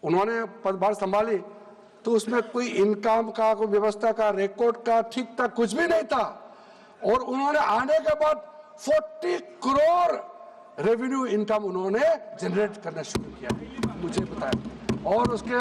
उन्होंने पदभार संभाली तो उसमें कोई इनकम का, कोई व्यवस्था का, रिकॉर्ड का ठीक ठाक कुछ भी नहीं था। और उन्होंने आने के बाद 40 करोड़ रेवेन्यू इनकम उन्होंने जनरेट करना शुरू किया, मुझे बताया। और उसके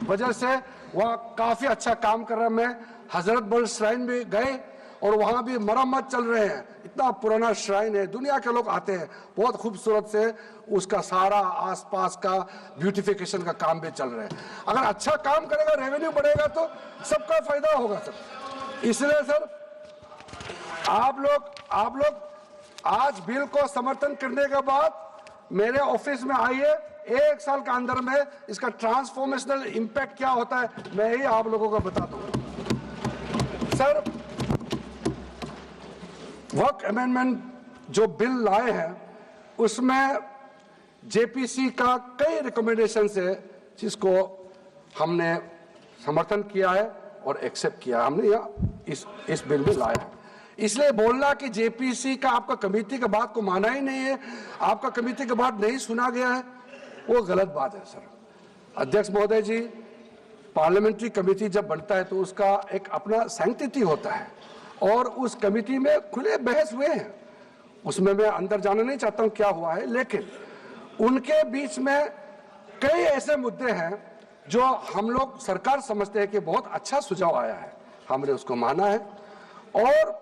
वजह से वह काफी अच्छा काम कर रहा है। मैं हजरत बल श्राइन भी गए और वहां भी मरम्मत चल रहे हैं। इतना पुराना श्राइन है, दुनिया के लोग आते हैं, बहुत खूबसूरत से उसका सारा आसपास का ब्यूटिफिकेशन का काम भी चल रहा है। अगर अच्छा काम करेगा, रेवेन्यू बढ़ेगा तो सबका फायदा होगा सर। इसलिए सर आप लोग आज बिल को समर्थन करने के बाद मेरे ऑफिस में आइए। 1 साल के अंदर में इसका ट्रांसफॉर्मेशनल इंपैक्ट क्या होता है मैं ही आप लोगों को बता दूंगा। सर वक्फ अमेंडमेंट जो बिल लाए हैं उसमें जेपीसी का कई रिकमेंडेशन है जिसको हमने समर्थन किया है और एक्सेप्ट किया। हमने यहाँ इस बिल में लाया है। इसलिए बोलना कि जेपीसी का आपका कमेटी का बात को माना ही नहीं है, आपका कमेटी का बात नहीं सुना गया है, वो गलत बात है सर। अध्यक्ष महोदय जी, पार्लियामेंट्री कमेटी जब बनता है तो उसका एक अपना सैंक्टिटी होता है और उस कमेटी में खुले बहस हुए हैं। उसमें मैं अंदर जाना नहीं चाहता हूं क्या हुआ है, लेकिन उनके बीच में कई ऐसे मुद्दे हैं जो हम लोग सरकार समझते हैं कि बहुत अच्छा सुझाव आया है, हमने उसको माना है। और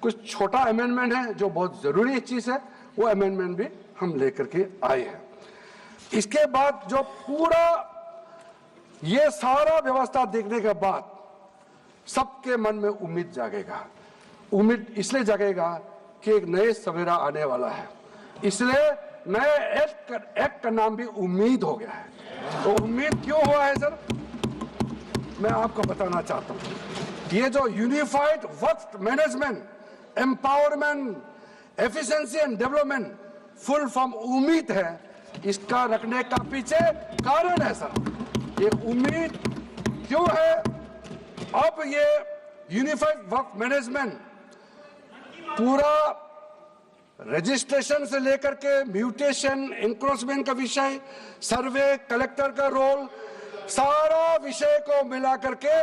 कुछ छोटा अमेंडमेंट है जो बहुत जरूरी चीज है, वो अमेंडमेंट भी हम लेकर के आए हैं। इसके बाद जो पूरा ये सारा व्यवस्था देखने के बाद सबके मन में उम्मीद जागेगा। उम्मीद इसलिए जागेगा कि एक नए सवेरा आने वाला है, इसलिए नए एक्ट का नाम भी उम्मीद हो गया है। तो उम्मीद क्यों हुआ है सर, मैं आपको बताना चाहता हूं। ये जो unified Waqf management, empowerment, efficiency and development, full form उम्मीद है, इसका रखने का पीछे कारण है सर। ये उम्मीद क्यों है? अब ये यूनिफाइड वक्फ मैनेजमेंट पूरा रजिस्ट्रेशन से लेकर के म्यूटेशन, इंक्रोचमेंट का विषय, सर्वे, कलेक्टर का रोल, सारा विषय को मिला करके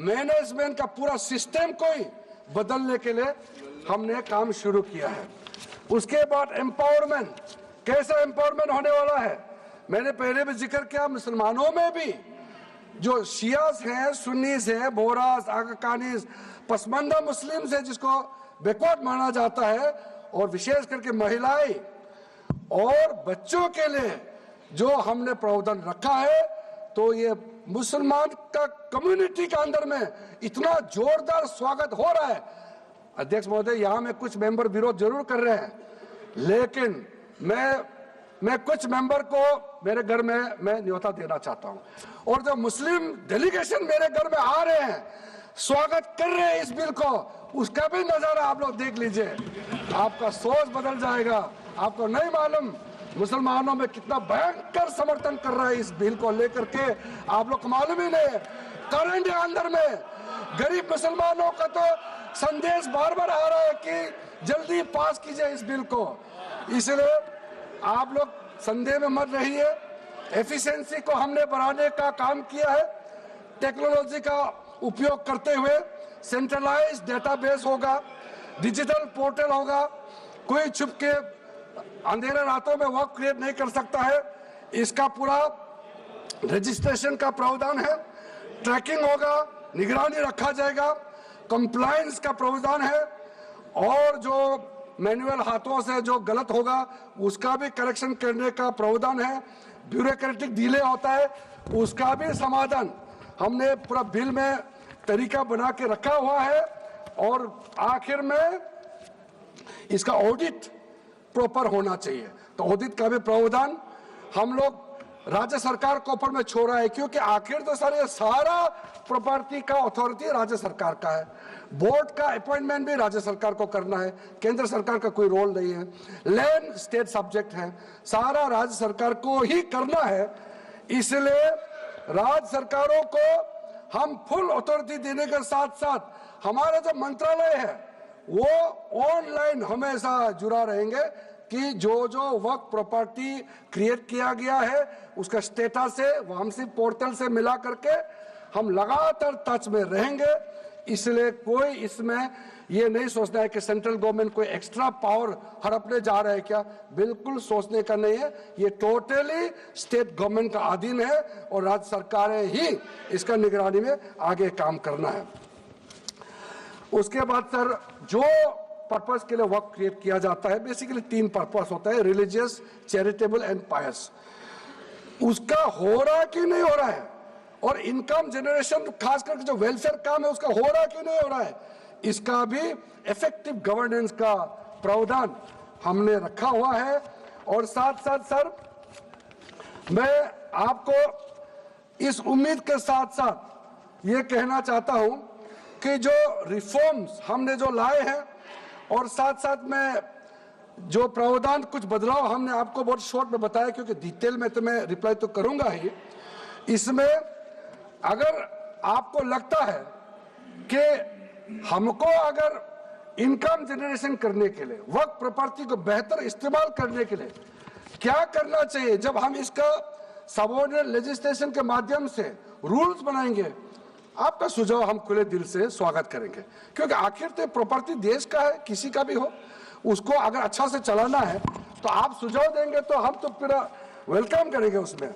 मैनेजमेंट का पूरा सिस्टम को ही बदलने के लिए हमने काम शुरू किया है। उसके बाद एम्पावरमेंट, कैसा एम्पावरमेंट होने वाला है? मैंने पहले भी जिक्र किया, मुसलमानों में भी जो शियास हैं, सुन्नीस हैं, बोरास, आकाकानीस, पसमानदा मुस्लिम्स है जिसको बैकवर्ड माना जाता है, और विशेष करके महिलाएं और बच्चों के लिए जो हमने प्रावधान रखा है, तो ये मुसलमान का कम्युनिटी के अंदर में इतना जोरदार स्वागत हो रहा है। अध्यक्ष महोदय, यहाँ में कुछ मेंबर विरोध जरूर कर रहे हैं, लेकिन मैं कुछ मेंबर को मेरे घर में मैं न्योता देना चाहता हूँ, और जो मुस्लिम डेलीगेशन मेरे घर में आ रहे हैं, स्वागत कर रहे हैं इस बिल को, उसका भी नजारा आप लोग देख लीजिए। आपका सोच बदल जाएगा। आपको नहीं मालूम मुसलमानों में कितना भयंकर समर्थन कर रहा है इस बिल को लेकर के, आप लोग को मालूम ही नहीं है। करंट अंदर में गरीब मुसलमानों का तो संदेश बार बार आ रहा है कि जल्दी पास कीजिए इस बिल को, इसलिए आप लोग संदेह में मत रहिए। एफिशिएंसी को हमने बढ़ाने का काम किया है। टेक्नोलॉजी का उपयोग करते हुए सेंट्रलाइज्ड डेटाबेस होगा, डिजिटल पोर्टल होगा, कोई छुप के अंधेरे रातों में वर्क क्रिएट नहीं कर सकता है। इसका पूरा रजिस्ट्रेशन का प्रावधान है, ट्रैकिंग होगा, निगरानी रखा जाएगा, कंप्लायंस का प्रावधान है, और जो मैनुअल हाथों से जो गलत होगा उसका भी करेक्शन करने का प्रावधान है। ब्यूरोक्रेटिक डिले होता है उसका भी समाधान हमने पूरा बिल में तरीका बना के रखा हुआ है। और आखिर में इसका ऑडिट प्रॉपर होना चाहिए, तो ऑडिट का भी प्रावधान हम लोग राज्य सरकार के ऊपर में छोड़ा है, क्योंकि आखिर तो सर ये सारा प्रॉपर्टी का अथॉरिटी राज्य सरकार का है। बोर्ड का अपॉइंटमेंट भी राज्य सरकार को करना है, केंद्र सरकार का कोई रोल नहीं है। लैंड स्टेट सब्जेक्ट है, सारा राज्य सरकार को ही करना है। इसलिए राज्य सरकारों को हम फुल अथॉरिटी देने के साथ साथ हमारा जो मंत्रालय है वो ऑनलाइन हमेशा जुड़ा रहेंगे कि जो जो वर्क प्रॉपर्टी क्रिएट किया गया है उसका स्टेटस है वामसी पोर्टल से मिला करके हम लगातार टच में रहेंगे। इसलिए कोई इसमें ये नहीं सोचना है कि सेंट्रल गवर्नमेंट कोई एक्स्ट्रा पावर हड़पने जा रहा है क्या, बिल्कुल सोचने का नहीं है। ये टोटली स्टेट गवर्नमेंट का अधीन है और राज्य सरकारें ही इसका निगरानी में आगे काम करना है। उसके बाद सर जो पर्पस के लिए वर्क क्रिएट किया जाता है, बेसिकली 3 पर्पस होता है, रिलीजियस, चैरिटेबल एंड पायस। उसका हो रहा कि नहीं हो रहा है, और इनकम जनरेशन खास करके जो वेलफेयर काम है उसका हो रहा कि नहीं हो रहा है, इसका भी इफेक्टिव गवर्नेंस का प्रावधान हमने रखा हुआ है। और साथ साथ सर मैं आपको इस उम्मीद के साथ साथ ये कहना चाहता हूं कि जो रिफॉर्म्स हमने जो लाए हैं और साथ साथ में जो प्रावधान कुछ बदलाव हमने आपको बहुत शॉर्ट में बताया, क्योंकि डिटेल में तो मैं रिप्लाई तो करूंगा ही। इसमें अगर आपको लगता है कि हमको अगर इनकम जनरेशन करने के लिए वर्क प्रॉपर्टी को बेहतर इस्तेमाल करने के लिए क्या करना चाहिए, जब हम इसका सबऑर्डिनेट लेजिस्लेशन के माध्यम से रूल्स बनाएंगे, आपका सुझाव हम खुले दिल से स्वागत करेंगे। क्योंकि आखिर तो प्रॉपर्टी देश का है, किसी का भी हो, उसको अगर अच्छा से चलाना है तो आप सुझाव देंगे तो हम तो पूरा वेलकम करेंगे उसमें।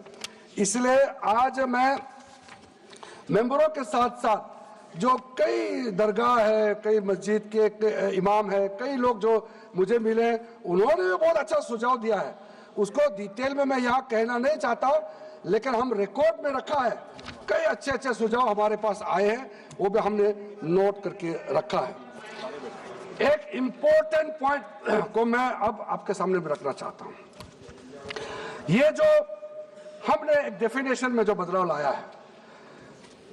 इसलिए आज मैं मेंबरों के साथ साथ जो कई दरगाह है, कई मस्जिद के इमाम है, कई लोग जो मुझे मिले, उन्होंने भी बहुत अच्छा सुझाव दिया है। उसको डिटेल में मैं यहाँ कहना नहीं चाहता हूँ, लेकिन हम रिकॉर्ड में रखा है। कई अच्छे अच्छे सुझाव हमारे पास आए हैं, वो भी हमने नोट करके रखा है। एक इंपॉर्टेंट पॉइंट को मैं अब आपके सामने भी रखना चाहता हूं। ये जो हमने एक डेफिनेशन में जो बदलाव लाया है,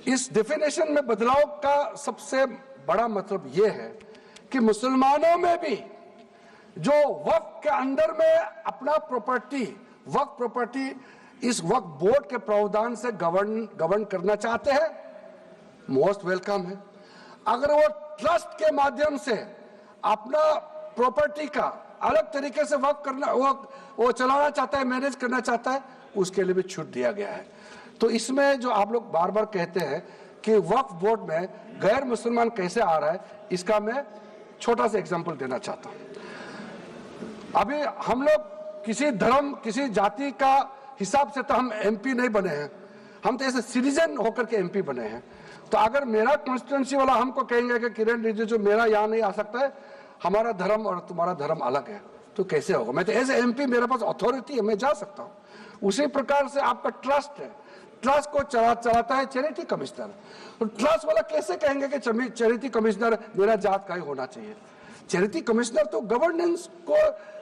इस डेफिनेशन में बदलाव का सबसे बड़ा मतलब ये है कि मुसलमानों में भी जो वक्फ के अंदर में अपना प्रॉपर्टी, वक्फ प्रॉपर्टी इस वक्फ बोर्ड के प्रावधान से गवर्न करना चाहते हैं, मोस्ट वेलकम है। अगर वो ट्रस्ट के माध्यम से अपना प्रॉपर्टी का अलग तरीके से वक्फ करना, वो चलाना चाहता है, मैनेज करना चाहता है, उसके लिए भी छूट दिया गया है। तो इसमें जो आप लोग बार बार कहते हैं कि वक्फ बोर्ड में गैर मुसलमान कैसे आ रहा है, इसका मैं छोटा सा एग्जांपल देना चाहता हूं। अभी हम लोग किसी धर्म, किसी जाति का हिसाब से तो हम एमपी नहीं बने हैं, हम तो ऐसे सिटीजन होकर के एमपी बने हैं। तो अगर मेरा कॉन्स्टिट्यूंसी वाला हमको कहेंगे कि किरण रिजिजू मेरा यहाँ नहीं आ सकता है, हमारा धर्म और तुम्हारा धर्म अलग है, तो कैसे होगा? मैं तो एज एमपी, मेरे पास अथॉरिटी है, मैं जा सकता हूँ। उसी प्रकार से आपका ट्रस्ट है, ट्रस्ट को चलाता है चैरिटी कमिश्नर। तो ट्रस्ट वाला कैसे कहेंगे कि चैरिटी कमिश्नर मेरा जात का ही होना चाहिए? चैरिटी कमिश्नर तो गवर्नेंस को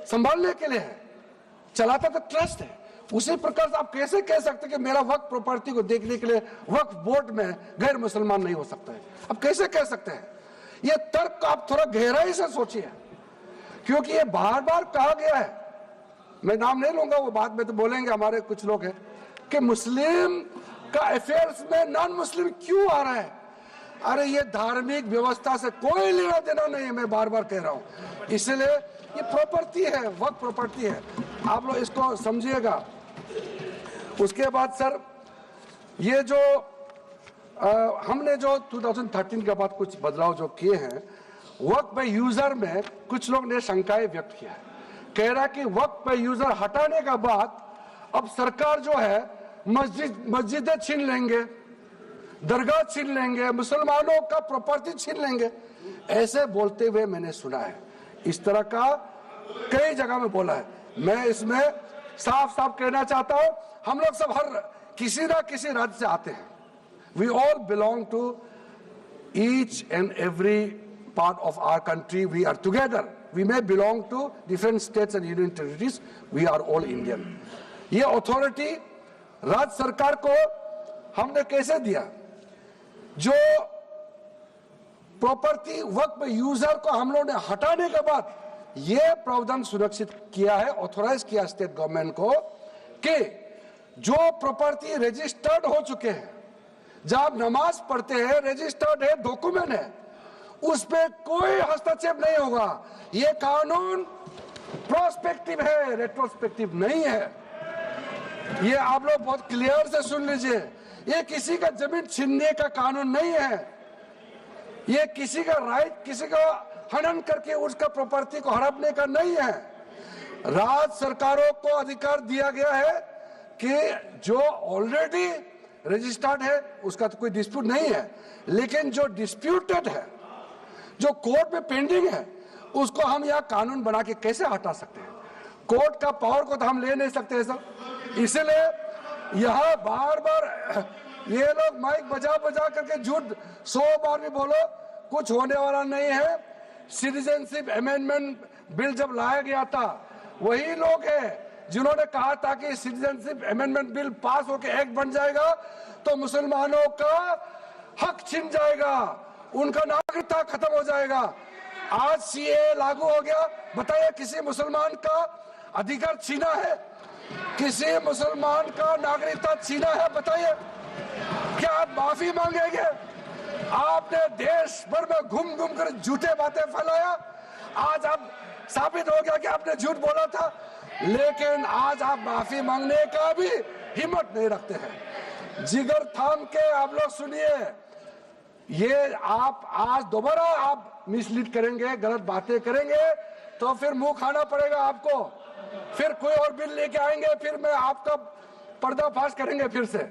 संभालने के लिए है, चलाता तो ट्रस्ट है। उसी प्रकार से आप कैसे कह सकते कि मेरा वक्फ प्रॉपर्टी को देखने के लिए वक्फ बोर्ड में गैर मुसलमान नहीं हो सकता है? आप कैसे कह सकते हैं? ये तर्क आप थोड़ा गहराई से सोचिए, क्योंकि ये बार बार कहा गया है, मैं नाम नहीं लूंगा, वो बाद में तो बोलेंगे हमारे कुछ लोग हैं कि मुस्लिम का अफेयर्स में नॉन मुस्लिम क्यों आ रहा है। अरे ये धार्मिक व्यवस्था से कोई लेना देना नहीं है, मैं बार बार कह रहा हूं। इसलिए ये प्रॉपर्टी है, वक्फ प्रॉपर्टी है, आप लोग इसको समझिएगा। उसके बाद सर, ये जो हमने जो 2013 के बाद कुछ बदलाव जो किए हैं, वक्फ बाय यूजर में कुछ लोग ने शंकाएं व्यक्त किया है, कह रहा कि वक्फ बाय यूजर हटाने के बाद अब सरकार जो है मस्जिदें छीन लेंगे, दरगाह छीन लेंगे, मुसलमानों का प्रॉपर्टी छीन लेंगे, ऐसे बोलते हुए मैंने सुना है। इस तरह का कई जगह में बोला है। मैं इसमें साफ साफ कहना चाहता हूं, हम लोग सब हर किसी ना किसी राज्य से आते हैं। We all belong to each and every part of our country. We are together. We may belong to different states and union territories. We are all Indian. ये अथॉरिटी राज्य सरकार को हमने कैसे दिया? जो प्रॉपर्टी वक्फ यूजर को हम लोगों ने हटाने के बाद ये प्रावधान सुरक्षित किया है, ऑथोराइज किया स्टेट गवर्नमेंट को कि जो प्रॉपर्टी रजिस्टर्ड हो चुके हैं, जब आप नमाज पढ़ते हैं, रजिस्टर्ड है, डॉक्यूमेंट है, उस पे कोई हस्तक्षेप नहीं होगा। ये कानून प्रोस्पेक्टिव है, रेट्रोस्पेक्टिव नहीं है। ये आप लोग बहुत क्लियर से सुन लीजिए, ये किसी का जमीन छीनने का कानून नहीं है। ये किसी का राइट, किसी का हनन करके उसका प्रॉपर्टी को हड़पने का नहीं है। राज्य सरकारों को अधिकार दिया गया है कि जो ऑलरेडी रजिस्टर्ड है उसका तो कोई डिस्प्यूट नहीं है, लेकिन जो डिस्प्यूटेड है, जो कोर्ट में पेंडिंग है, उसको हम यहाँ कानून बना के कैसे हटा सकते हैं? कोर्ट का पावर को तो हम ले नहीं सकते सर। इसलिए यहाँ बार बार ये लोग माइक बजा बजा करके झूठ 100 बार भी बोलो, कुछ होने वाला नहीं है। सिटीजनशिप अमेंडमेंट बिल जब लाया गया था, वही लोग हैं जिन्होंने कहा था कि सिटीजनशिप अमेंडमेंट बिल पास होकर एक्ट बन जाएगा तो मुसलमानों का हक छिन जाएगा, उनका नागरिकता खत्म हो जाएगा। आज सीए लागू हो गया, बताइए किसी मुसलमान का अधिकार छीना है? किसी मुसलमान का नागरिकता छीना है? बताइए, क्या आप माफी मांगेंगे? आपने देश भर में घूम घूम कर झूठे बातें फैलाया, आज आप साबित हो गया कि आपने झूठ बोला था, लेकिन आज आप माफी मांगने का भी हिम्मत नहीं रखते हैं। जिगर थाम के आप लोग सुनिए, ये आप आज दोबारा आप मिसलीड करेंगे, गलत बातें करेंगे तो फिर मुंह खाना पड़ेगा आपको। फिर कोई और बिल लेके आएंगे, फिर मैं आपका पर्दाफाश करेंगे फिर से।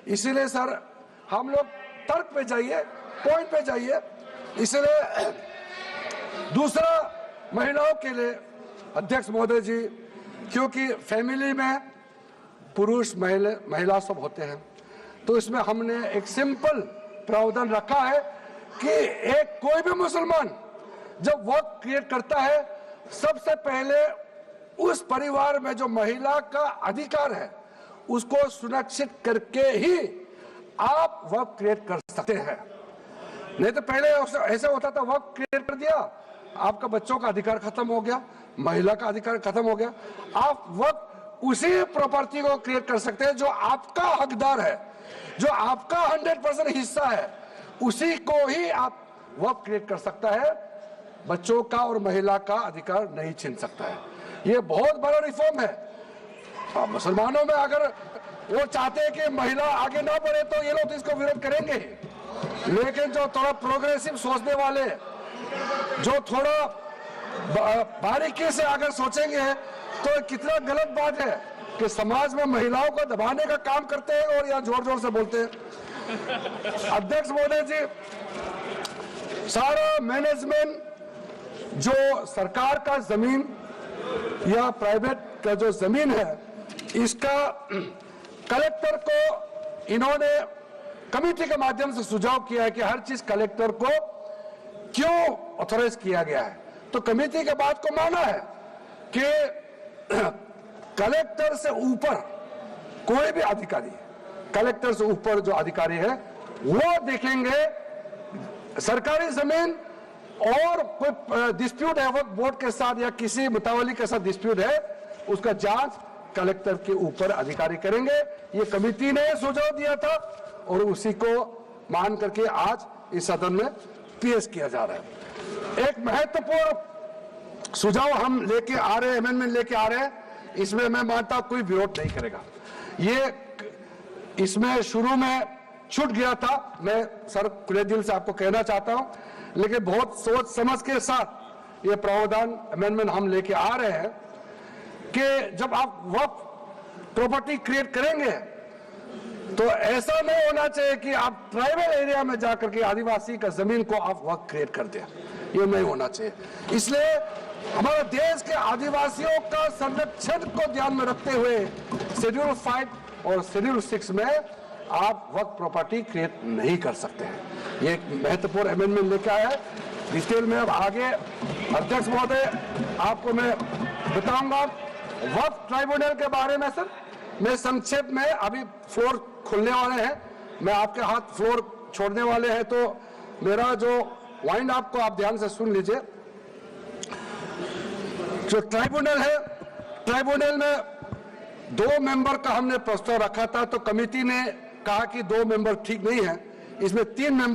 इसीलिए सर हम लोग तर्क पे जाइए, पॉइंट पे जाइए। इसलिए दूसरा, महिलाओं के लिए अध्यक्ष महोदय जी, क्योंकि फैमिली में पुरुष महिला सब होते हैं, तो इसमें हमने एक सिंपल प्रावधान रखा है कि एक कोई भी मुसलमान जब वर्क क्रिएट करता है, सबसे पहले उस परिवार में जो महिला का अधिकार है उसको सुरक्षित करके ही आप वर्क क्रिएट कर सकते हैं। नहीं तो पहले ऐसा होता था, वर्क क्रिएट कर दिया, आपका बच्चों का अधिकार खत्म हो गया, महिला का अधिकार खत्म हो गया। आप वर्क उसी प्रॉपर्टी को क्रिएट कर सकते हैं जो आपका हकदार है, जो आपका 100% हिस्सा है, उसी को ही आप वर्क क्रिएट कर सकता है। बच्चों का और महिला का अधिकार नहीं छीन सकता है। ये बहुत बड़ा रिफॉर्म है। मुसलमानों में अगर वो चाहते हैं कि महिला आगे ना बढ़े तो ये लोग इसको विरोध करेंगे, लेकिन जो थोड़ा प्रोग्रेसिव सोचने वाले, जो थोड़ा बारीकी से अगर सोचेंगे तो कितना गलत बात है कि समाज में महिलाओं को दबाने का काम करते हैं और यहाँ जोर जोर से बोलते हैं। अध्यक्ष महोदय जी, सारा मैनेजमेंट जो सरकार का जमीन या प्राइवेट का जो जमीन है, इसका कलेक्टर को इन्होंने कमेटी के माध्यम से सुझाव किया है कि हर चीज कलेक्टर को क्यों ऑथराइज किया गया है। तो कमेटी के बात को माना है कि कलेक्टर से ऊपर कोई भी अधिकारी, कलेक्टर से ऊपर जो अधिकारी है वो देखेंगे सरकारी जमीन और कोई डिस्प्यूट है वक्फ बोर्ड के साथ या किसी मुतावली के साथ डिस्प्यूट है, उसका जांच कलेक्टर के ऊपर अधिकारी करेंगे। ये कमेटी ने सुझाव दिया था और उसी को मान करके आज इस सदन में पेश किया जा रहा है। एक महत्वपूर्ण सुझाव हम लेके आ रहे हैं, अमेंडमेंट लेके आ रहे हैं, इसमें मैं मानता हूं कोई विरोध नहीं करेगा। ये इसमें शुरू में छूट गया था, मैं सर खुले दिल से आपको कहना चाहता हूं, लेकिन बहुत सोच समझ के साथ ये प्रावधान अमेंडमेंट हम लेके आ रहे हैं कि जब आप वक्फ प्रॉपर्टी क्रिएट करेंगे तो ऐसा नहीं होना चाहिए कि आप ट्राइबल एरिया में जाकर के आदिवासी का जमीन को आप वक्फ क्रिएट कर दें, ये नहीं होना चाहिए। इसलिए हमारे देश के आदिवासियों का संरक्षण को ध्यान में रखते हुए शेड्यूल 5 और शेड्यूल 6 में आप वक्फ प्रॉपर्टी क्रिएट नहीं कर सकते हैं। ये एक महत्वपूर्ण अमेंडमेंट लेकर आया है। डिटेल में अब आगे अध्यक्ष महोदय आपको मैं बताऊंगा वक्फ ट्राइब्यूनल के बारे में। सर मैं संक्षेप में, अभी फ्लोर खुलने वाले हैं, मैं आपके हाथ फ्लोर छोड़ने वाले हैं, तो मेरा जो वाइंड अप को आप ध्यान से सुन लीजिए। जो ट्राइब्यूनल है, ट्राइब्यूनल में 2 मेंबर का हमने प्रस्ताव रखा था, तो कमेटी ने कहा कि 2 मेंबर ठीक नहीं है, इसमें 3 मेंबर